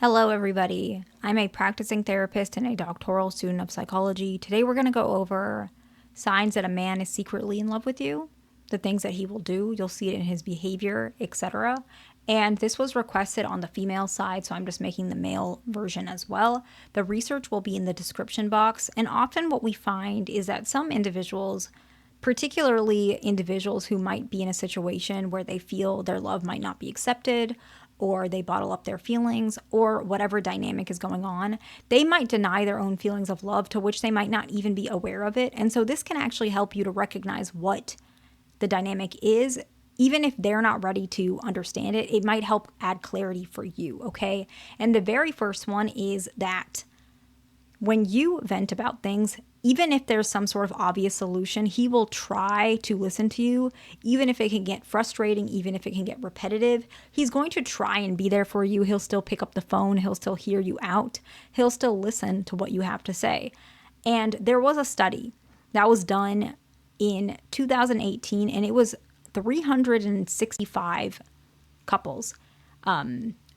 Hello, everybody. I'm a practicing therapist and a doctoral student of psychology. Today, we're going to go over signs that a man is secretly in love with you, the things that he will do. You'll see it in his behavior, etc. And this was requested on the female side, so I'm just making the male version as well. The research will be in the description box. And often, what we find is that some individuals, particularly individuals who might be in a situation where they feel their love might not be accepted, or they bottle up their feelings, or whatever dynamic is going on, they might deny their own feelings of love, to which they might not even be aware of it. And so this can actually help you to recognize what the dynamic is. Even if they're not ready to understand it, it might help add clarity for you, okay? And the very first one is that when you vent about things, even if there's some sort of obvious solution, he will try to listen to you, even if it can get frustrating, even if it can get repetitive. He's going to try and be there for you. He'll still pick up the phone. He'll still hear you out. He'll still listen to what you have to say. And there was a study that was done in 2018, and it was 365 couples,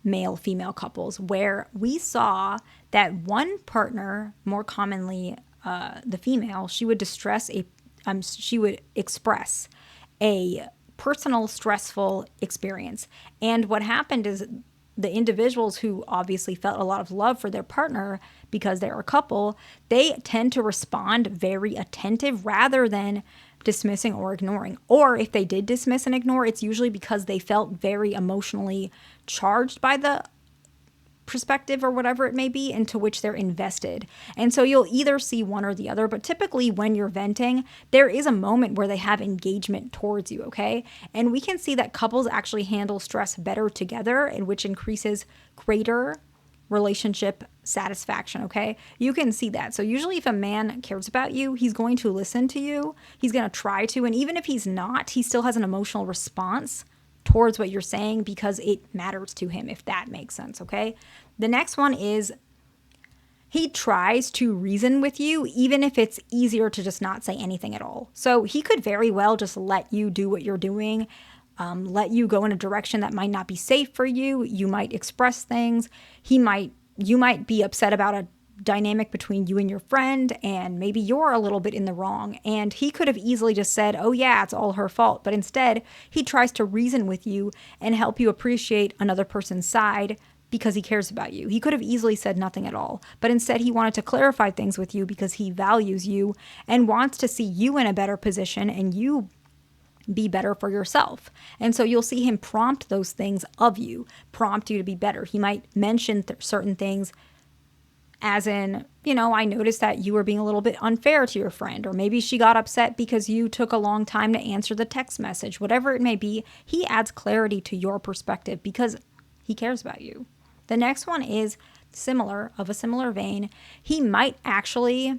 male female couples, where we saw that one partner, more commonly the female, she would express a personal stressful experience. And what happened is the individuals who obviously felt a lot of love for their partner because they're a couple, they tend to respond very attentive rather than dismissing or ignoring. Or if they did dismiss and ignore, it's usually because they felt very emotionally charged by the perspective or whatever it may be, into which they're invested. And so you'll either see one or the other, but typically when you're venting, there is a moment where they have engagement towards you, okay? And we can see that couples actually handle stress better together, and which increases greater relationship satisfaction, okay? You can see that. So usually if a man cares about you, he's going to listen to you. He's going to try to, and even if he's not, he still has an emotional response towards what you're saying because it matters to him, if that makes sense, okay? The next one is he tries to reason with you, even if it's easier to just not say anything at all. So he could very well just let you do what you're doing, let you go in a direction that might not be safe for you. You might express things. You might be upset about a dynamic between you and your friend, and maybe you're a little bit in the wrong, and he could have easily just said, oh yeah, it's all her fault. But instead, he tries to reason with you and help you appreciate another person's side because he cares about you. He could have easily said nothing at all, but instead he wanted to clarify things with you because he values you and wants to see you in a better position and you be better for yourself. And so you'll see him prompt those things of you, prompt you to be better. He might mention certain things, as in, I noticed that you were being a little bit unfair to your friend, or maybe she got upset because you took a long time to answer the text message. Whatever it may be, he adds clarity to your perspective because he cares about you. The next one is of a similar vein. He might actually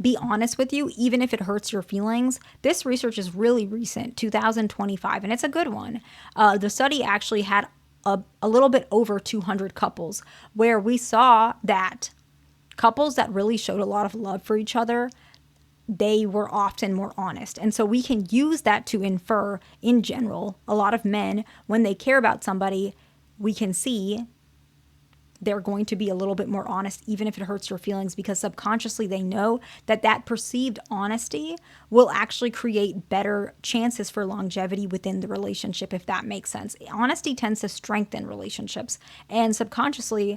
be honest with you, even if it hurts your feelings. This research is really recent, 2025, and it's a good one. The study actually had a little bit over 200 couples, where we saw that couples that really showed a lot of love for each other, they were often more honest. And so we can use that to infer, in general, a lot of men, when they care about somebody, we can see they're going to be a little bit more honest, even if it hurts your feelings, because subconsciously they know that that perceived honesty will actually create better chances for longevity within the relationship, if that makes sense. Honesty tends to strengthen relationships, and subconsciously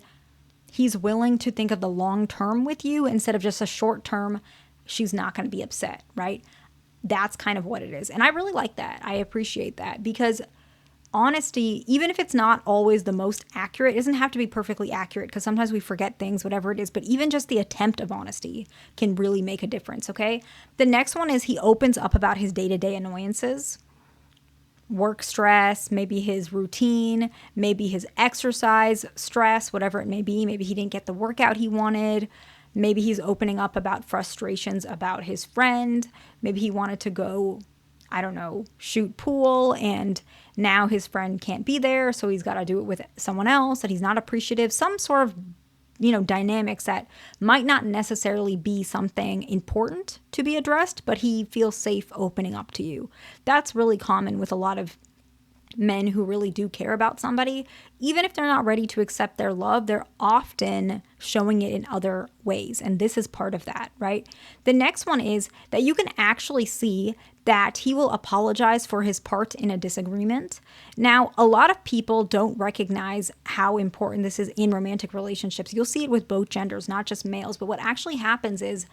he's willing to think of the long term with you instead of just a short term, she's not going to be upset, right? That's kind of what it is. And I really like that. I appreciate that, because honesty, even if it's not always the most accurate, it doesn't have to be perfectly accurate, because sometimes we forget things, whatever it is, but even just the attempt of honesty can really make a difference, okay? The next one is he opens up about his day-to-day annoyances, work stress, maybe his routine, maybe his exercise stress, whatever it may be. Maybe he didn't get the workout he wanted. Maybe he's opening up about frustrations about his friend. Maybe he wanted to go, shoot pool, and now his friend can't be there, so he's got to do it with someone else, that he's not appreciative. Some sort of, dynamics that might not necessarily be something important to be addressed, but he feels safe opening up to you. That's really common with a lot of men who really do care about somebody, even if they're not ready to accept their love, they're often showing it in other ways. And this is part of that, right? The next one is that you can actually see that he will apologize for his part in a disagreement. Now, a lot of people don't recognize how important this is in romantic relationships. You'll see it with both genders, not just males. But what actually happens is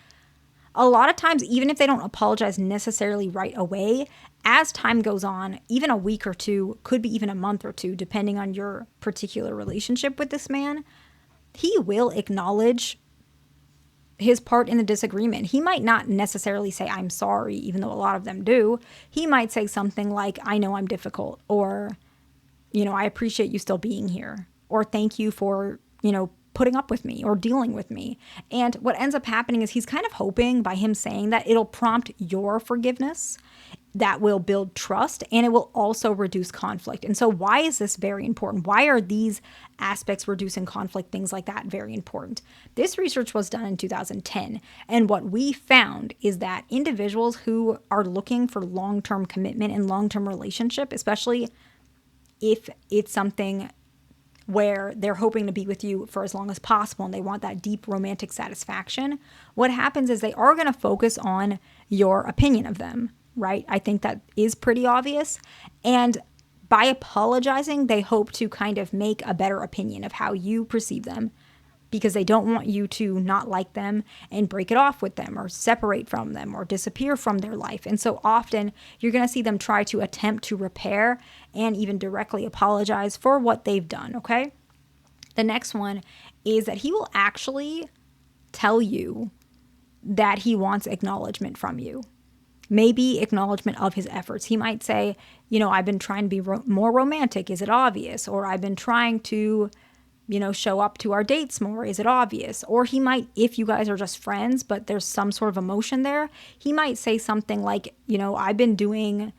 a lot of times, even if they don't apologize necessarily right away, as time goes on, even a week or two, could be even a month or two, depending on your particular relationship with this man, he will acknowledge his part in the disagreement. He might not necessarily say, I'm sorry, even though a lot of them do. He might say something like, I know I'm difficult, or, I appreciate you still being here, or thank you for, putting up with me or dealing with me. And what ends up happening is he's kind of hoping by him saying that it'll prompt your forgiveness, that will build trust, and it will also reduce conflict. And so why is this very important? Why are these aspects, reducing conflict, things like that, very important? This research was done in 2010. And what we found is that individuals who are looking for long-term commitment and long-term relationship, especially if it's something where they're hoping to be with you for as long as possible and they want that deep romantic satisfaction, what happens is they are going to focus on your opinion of them, right? I think that is pretty obvious. And by apologizing, they hope to kind of make a better opinion of how you perceive them, because they don't want you to not like them and break it off with them or separate from them or disappear from their life. And so often you're going to see them try to attempt to repair and even directly apologize for what they've done, okay? The next one is that he will actually tell you that he wants acknowledgement from you. Maybe acknowledgement of his efforts. He might say, I've been trying to be more romantic. Is it obvious? Or I've been trying to show up to our dates more. Is it obvious? Or he might, if you guys are just friends, but there's some sort of emotion there, he might say something like, I've been doing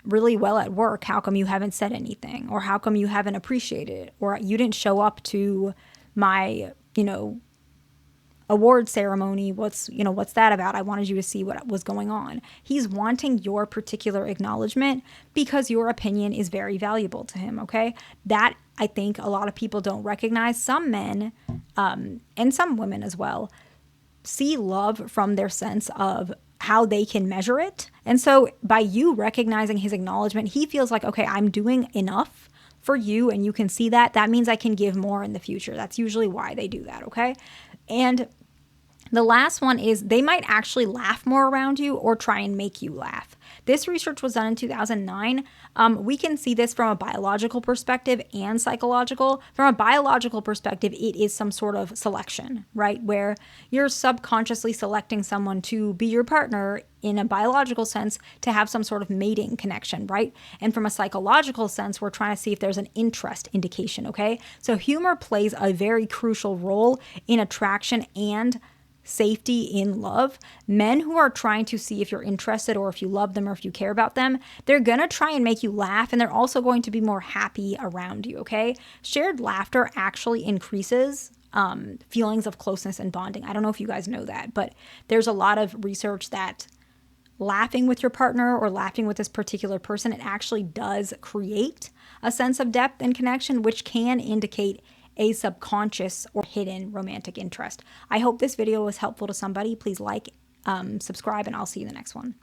really well at work. How come you haven't said anything? Or how come you haven't appreciated it? Or you didn't show up to my, award ceremony. What's that about? I wanted you to see what was going on. He's wanting your particular acknowledgement because your opinion is very valuable to him, okay? That, I think, a lot of people don't recognize. Some men, and some women as well, see love from their sense of how they can measure it. And so by you recognizing his acknowledgement, he feels like, okay, I'm doing enough for you and you can see that. That means I can give more in the future. That's usually why they do that, okay? And the last one is they might actually laugh more around you or try and make you laugh. This research was done in 2009. We can see this from a biological perspective and psychological. From a biological perspective, it is some sort of selection, right? Where you're subconsciously selecting someone to be your partner in a biological sense to have some sort of mating connection, right? And from a psychological sense, we're trying to see if there's an interest indication, okay? So humor plays a very crucial role in attraction and safety in love. Men who are trying to see if you're interested or if you love them or if you care about them, they're going to try and make you laugh, and they're also going to be more happy around you, okay? Shared laughter actually increases feelings of closeness and bonding. I don't know if you guys know that, but there's a lot of research that laughing with your partner or laughing with this particular person, it actually does create a sense of depth and connection, which can indicate a subconscious or hidden romantic interest. I hope this video was helpful to somebody. Please like, subscribe, and I'll see you in the next one.